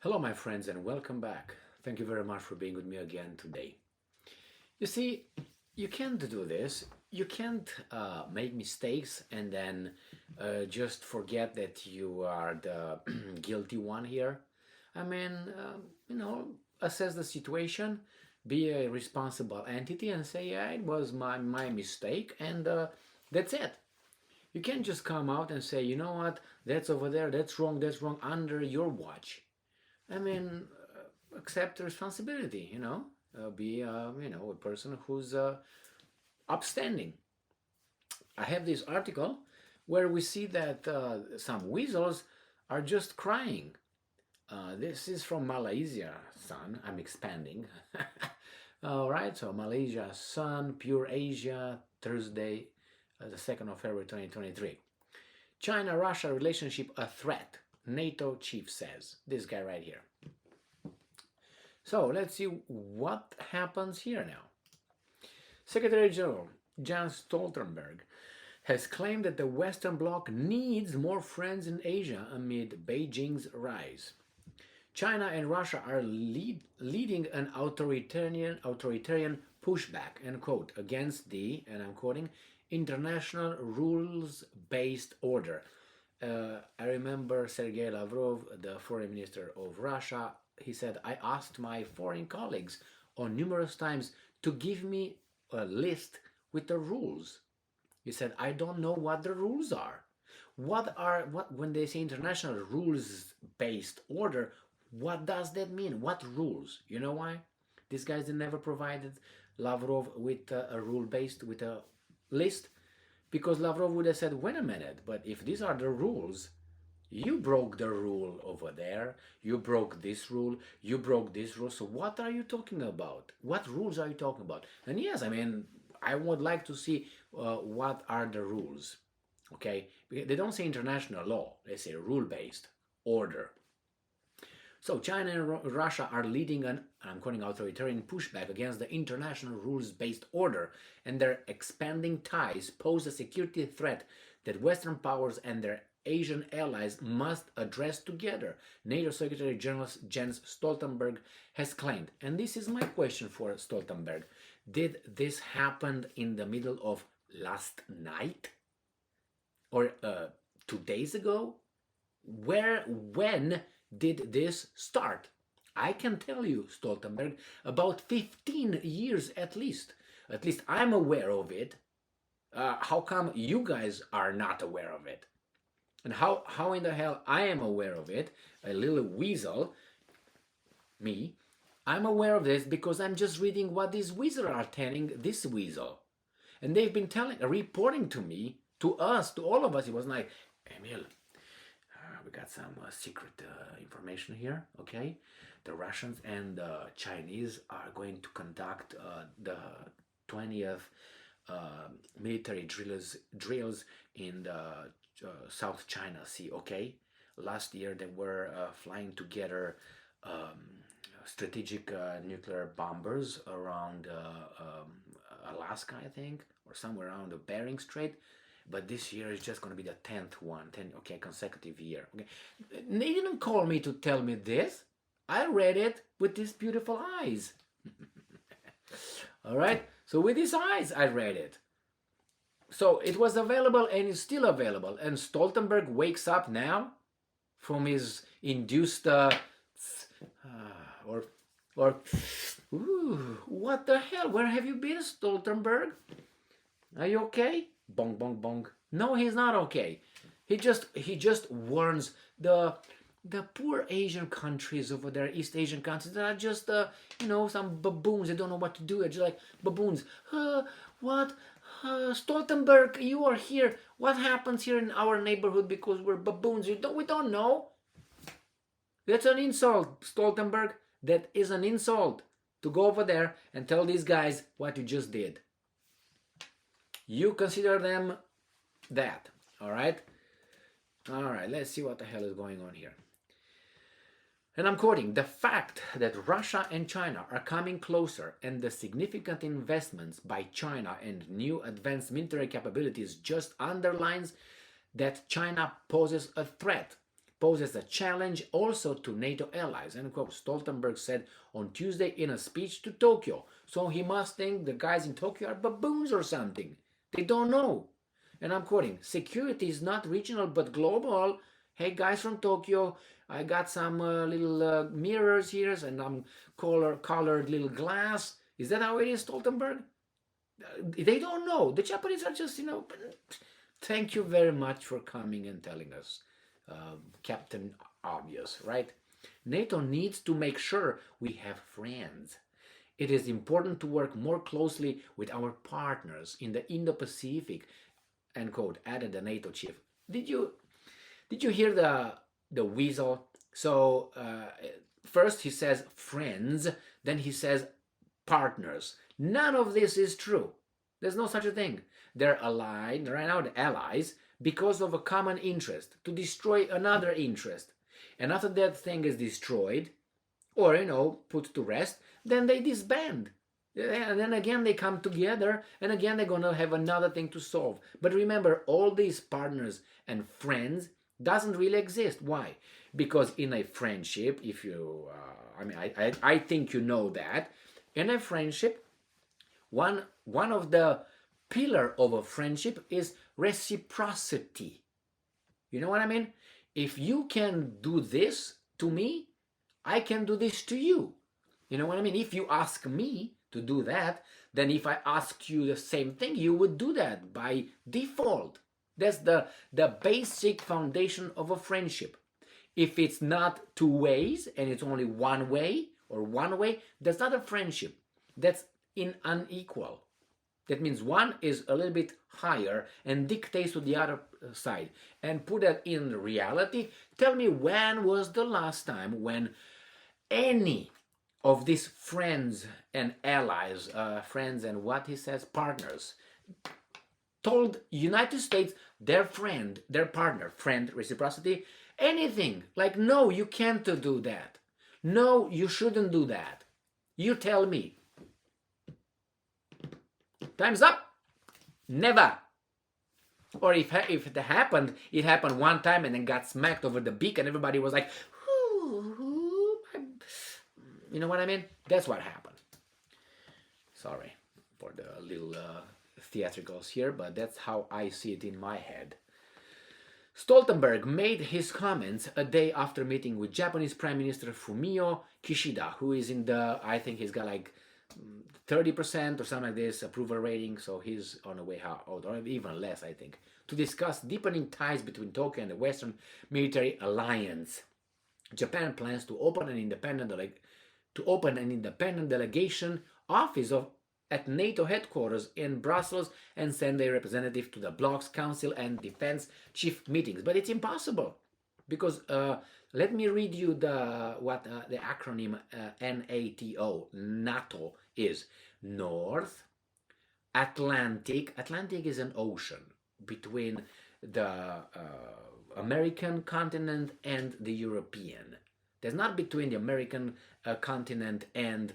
Hello, my friends, and welcome back. Thank you very much for being with me again today. You see, you can't do this. You can't make mistakes and then just forget that you are the guilty one here. I mean, assess the situation, be a responsible entity, and say, yeah, it was my mistake, and that's it. You can't just come out and say, you know what, that's over there, that's wrong, under your watch. I mean, accept responsibility. Be a person who's upstanding. I have this article where we see that some weasels are just crying. This is from Malaysia, Sun. I'm expanding. All right, so Malaysia, Sun, Pure Asia, Thursday, the 2nd of February 2023. China-Russia relationship a threat, NATO chief says. This guy right here. So let's see what happens here now. Secretary General Jens Stoltenberg has claimed that the Western Bloc needs more friends in Asia amid Beijing's rise. China and Russia are leading an authoritarian pushback, end quote, against the, and I'm quoting, international rules-based order. I remember Sergei Lavrov, the foreign minister of Russia, he said, I asked my foreign colleagues on numerous times to give me a list with the rules. He said, I don't know what the rules are. When they say international rules-based order, what does that mean? What rules? You know why? These guys never provided Lavrov with a rule-based, with a list, because Lavrov would have said, wait a minute, but if these are the rules, you broke the rule over there, you broke this rule, you broke this rule, so what are you talking about? What rules are you talking about? And yes, I mean, I would like to see what are the rules, okay? They don't say international law, they say rule-based order. So China and Russia are leading an, I'm quoting, authoritarian pushback against the international rules-based order, and their expanding ties pose a security threat that Western powers and their Asian allies must address together, NATO Secretary General Jens Stoltenberg has claimed. And this is my question for Stoltenberg. Did this happen in the middle of last night? Or 2 days ago? When did this start? I can tell you, Stoltenberg, about 15 years at least. At least I'm aware of it. How come you guys are not aware of it? And how in the hell I am aware of it, a little weasel, me, I'm aware of this because I'm just reading what these weasels are telling this weasel. And they've been reporting to me, to us, to all of us. It was like, Emil, we got some secret information here, okay? The Russians and the Chinese are going to conduct the 20th military drills in the South China Sea, okay? Last year they were flying together strategic nuclear bombers around Alaska, I think, or somewhere around the Bering Strait. But this year is just going to be the 10th one, okay, consecutive year. Okay, they didn't call me to tell me this. I read it with these beautiful eyes. All right, so with these eyes, I read it. So it was available and is still available. And Stoltenberg wakes up now from his induced what the hell? Where have you been, Stoltenberg? Are you okay? Bong, bong, bong. No, he's not okay. He just warns the poor Asian countries over there, East Asian countries that are just some baboons. They don't know what to do. They're just like baboons. What? Stoltenberg, you are here. What happens here in our neighborhood because we're baboons? We don't know. That's an insult, Stoltenberg. That is an insult to go over there and tell these guys what you just did. You consider them that, all right? All right, let's see what the hell is going on here. And I'm quoting, the fact that Russia and China are coming closer and the significant investments by China and new advanced military capabilities just underlines that China poses a threat poses a challenge also to NATO allies. End quote. Stoltenberg said on Tuesday in a speech to Tokyo. So he must think the guys in Tokyo are baboons or something. They don't know. And I'm quoting, security is not regional but global. Hey guys from Tokyo, I got some little mirrors here and I'm colored little glass. Is that how it is, Stoltenberg? They don't know. The Japanese are just, thank you very much for coming and telling us, Captain Obvious, right? NATO needs to make sure we have friends. It is important to work more closely with our partners in the Indo-Pacific, end quote, added the NATO chief. Did you hear the weasel? So first he says friends, then he says partners. None of this is true. There's no such a thing. They're allied, right now the allies, because of a common interest, to destroy another interest. And after that thing is destroyed, or, put to rest, then they disband. And then again they come together, and again they're going to have another thing to solve. But remember, all these partners and friends doesn't really exist. Why? Because in a friendship, if you, I think you know that, in a friendship, one of the pillar of a friendship is reciprocity. You know what I mean? If you can do this to me, I can do this to you. You know what I mean? If you ask me to do that, then if I ask you the same thing, you would do that by default. That's the basic foundation of a friendship. If it's not two ways and it's only one way or one way, that's not a friendship. That's unequal. That means one is a little bit higher and dictates to the other side. And put that in reality. Tell me, when was the last time when any of these friends and allies, friends and what he says, partners, told United States, their friend, their partner, friend, reciprocity, anything, like, no, you can't do that. No, you shouldn't do that. You tell me. Time's up. Never. Or if it happened one time and then got smacked over the beak and everybody was like, you know what I mean? That's what happened. Sorry for the little theatricals here, but that's how I see it in my head. Stoltenberg made his comments a day after meeting with Japanese Prime Minister Fumio Kishida, who is I think he's got like 30% or something like this approval rating, so he's on the way out, or even less, I think, to discuss deepening ties between Tokyo and the Western Military Alliance. Japan plans to open an independent delegation office at NATO headquarters in Brussels and send a representative to the bloc's council and defense chief meetings. But it's impossible because let me read you what the acronym NATO, NATO is. North Atlantic. Atlantic is an ocean between the American continent and the European. There's not between the American continent and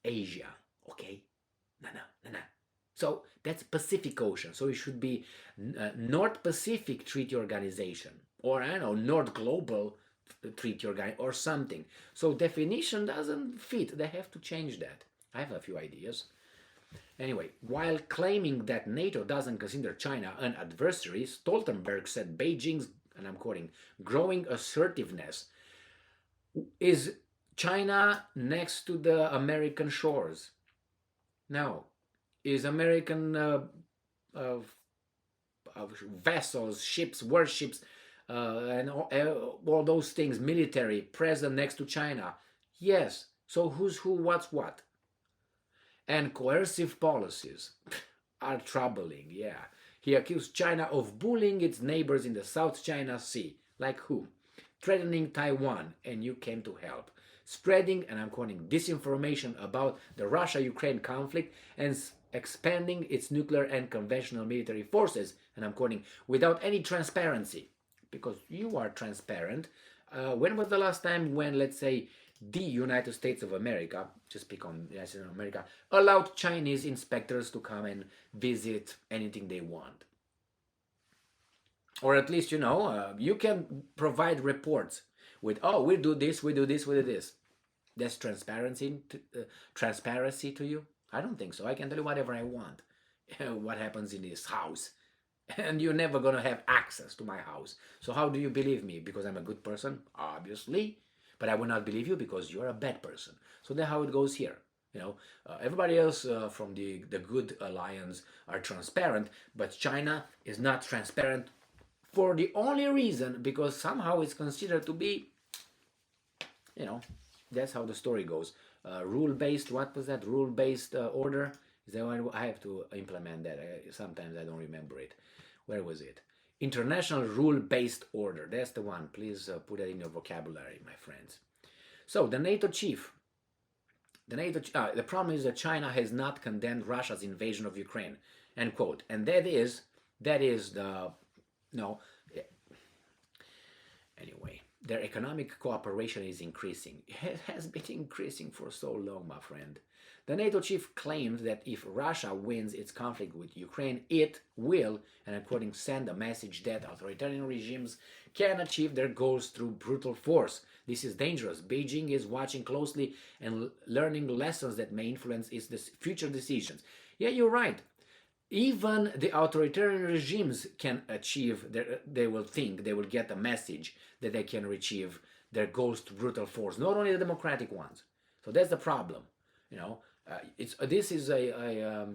Asia, okay? No. So that's Pacific Ocean. So it should be North Pacific Treaty Organization, or I don't know, North Global Treaty Organization, or something. So definition doesn't fit. They have to change that. I have a few ideas. Anyway, while claiming that NATO doesn't consider China an adversary, Stoltenberg said Beijing's, and I'm quoting, growing assertiveness is China next to the American shores. No. Is American vessels, ships, warships, and all those things, military, present next to China? Yes. So who's who, what's what? And coercive policies are troubling, yeah. He accused China of bullying its neighbors in the South China Sea. Like who? Threatening Taiwan, and you came to help. Spreading, and I'm quoting, disinformation about the Russia-Ukraine conflict and expanding its nuclear and conventional military forces, and I'm quoting, without any transparency. Because you are transparent. When was the last time when, let's say, the United States of America, just pick on the United States of America, allowed Chinese inspectors to come and visit anything they want? Or at least, you can provide reports with, oh, we do this, we do this, we do this. That's transparency to you? I don't think so. I can tell you whatever I want. What happens in this house. And you're never going to have access to my house. So how do you believe me? Because I'm a good person? Obviously. But I will not believe you because you're a bad person. So that's how it goes here. Everybody else from the good alliance are transparent, but China is not transparent for the only reason because somehow it's considered to be, that's how the story goes. Rule-based, what was that? Rule-based order? Is that what I have to implement that? Sometimes I don't remember it. Where was it? International rule-based order. That's the one. Please put that in your vocabulary, my friends. So the NATO chief. The problem is that China has not condemned Russia's invasion of Ukraine. End quote. And that is the no. Anyway, their economic cooperation is increasing. It has been increasing for so long, my friend. The NATO chief claimed that if Russia wins its conflict with Ukraine, it will, and I'm quoting, send a message that authoritarian regimes can achieve their goals through brutal force. This is dangerous. Beijing is watching closely and learning lessons that may influence its future decisions. Yeah, you're right. Even the authoritarian regimes can achieve they will get a message that they can achieve their goals through brutal force, not only the democratic ones. So that's the problem. This is a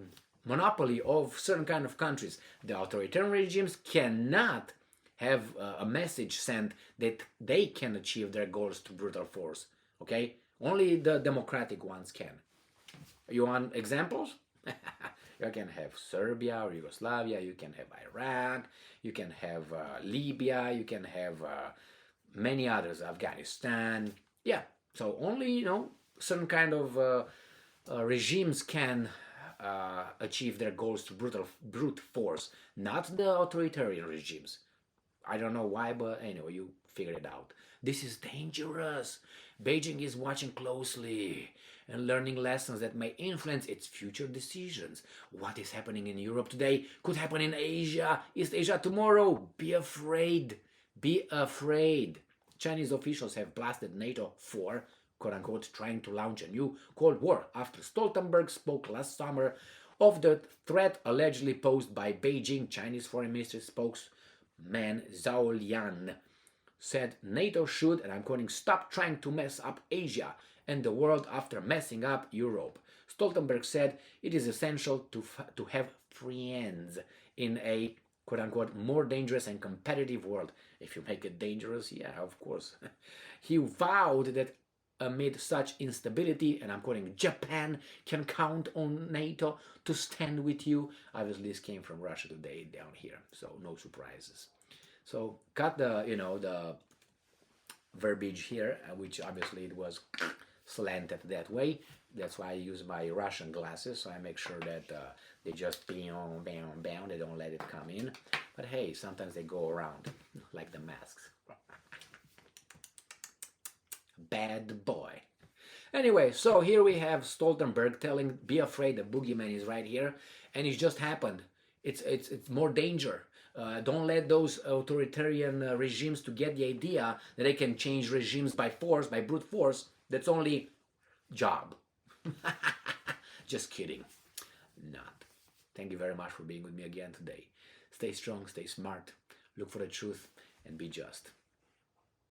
monopoly of certain kind of countries. The authoritarian regimes cannot have a message sent that they can achieve their goals through brutal force. Okay, only the democratic ones can. You want examples? You can have Serbia or Yugoslavia. You can have Iraq. You can have Libya. You can have many others. Afghanistan. Yeah. So only certain kind of regimes can achieve their goals through brute force, not the authoritarian regimes. I don't know why, but anyway, you figured it out. This is dangerous. Beijing is watching closely and learning lessons that may influence its future decisions. What is happening in Europe today could happen in Asia, East Asia tomorrow. Be afraid. Be afraid. Chinese officials have blasted NATO for, quote-unquote, trying to launch a new Cold War after Stoltenberg spoke last summer of the threat allegedly posed by Beijing. Chinese Foreign Ministry spokesman Zhao Lian said NATO should, and I'm quoting, stop trying to mess up Asia and the world after messing up Europe. Stoltenberg said it is essential to have friends in a, quote-unquote, more dangerous and competitive world. If you make it dangerous, yeah, of course. He vowed that amid such instability, and I'm quoting, Japan can count on NATO to stand with you. Obviously, this came from Russia Today down here, so no surprises. So cut the verbiage here, which obviously it was slanted that way. That's why I use my Russian glasses, so I make sure that they just bam, bam, bam, they don't let it come in. But hey, sometimes they go around, like the masks. Bad boy. Anyway, so here we have Stoltenberg telling, be afraid, the boogeyman is right here, and it's just happened. It's more danger. Don't let those authoritarian regimes to get the idea that they can change regimes by force, by brute force. That's only job. Just kidding. Not. Thank you very much for being with me again today. Stay strong, stay smart, look for the truth, and be just.